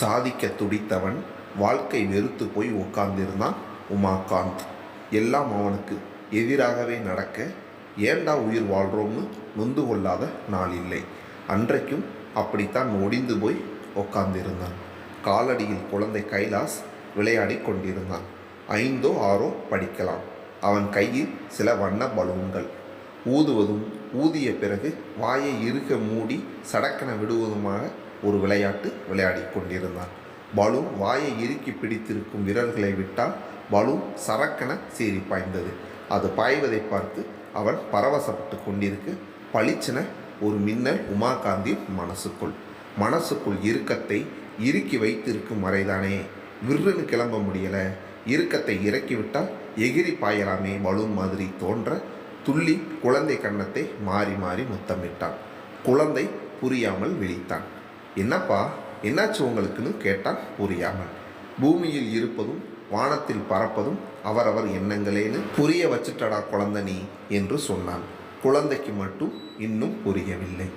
சாதிக்க துடித்தவன் வாழ்க்கை வெறுத்து போய் உட்கார்ந்திருந்தான் உமாகாந்த். எல்லாம் அவனுக்கு எதிராகவே நடக்க ஏண்டா உயிர் வாழ்கிறோம்னு நொந்து கொள்ளாத நாள் இல்லை. அன்றைக்கும் அப்படித்தான் ஒடிந்து போய் உட்கார்ந்திருந்தான். காலடியில் குழந்தை கைலாஸ் விளையாடி கொண்டிருந்தான். 5ஓ 6ஓ படிக்கலாம். அவன் கையில் சில வண்ண பலூன்கள். ஊதுவதும் ஊதிய பிறகு வாயை இறுக மூடி சடக்கென விடுவதுமாக ஒரு விளையாட்டு விளையாடி கொண்டிருந்தான். பலூன் வாயை இறுக்கி பிடித்திருக்கும் விரல்களை விட்டால் பலூன் சரக்கென சீறி பாய்ந்தது. அது பாய்வதை பார்த்து அவன் பரவசப்பட்டு கொண்டிருக்க பளிச்சென ஒரு மின்னல் உமாகாந்தின் மனசுக்குள் இறுக்கத்தை இறுக்கி வைத்திருக்கும் வரைதானே விருன்னு கிளம்ப முடியலை. இறுக்கத்தை இறக்கிவிட்டால் எகிரி பாயலாமே பலூன் மாதிரி தோன்ற துள்ளி குழந்தை கன்னத்தை மாறி மாறி முத்தமிட்டான். குழந்தை புரியாமல் விழித்தான். என்னப்பா, என்னாச்சு உங்களுக்குன்னு கேட்டான் புரியாமல். பூமியில் இருப்பதும் வானத்தில் பறப்பதும் அவரவர் எண்ணங்களேன்னு புரிய வச்சுட்டடா குழந்தை நீ என்று சொன்னான். குழந்தைக்கு மட்டும் இன்னும் புரியவில்லை.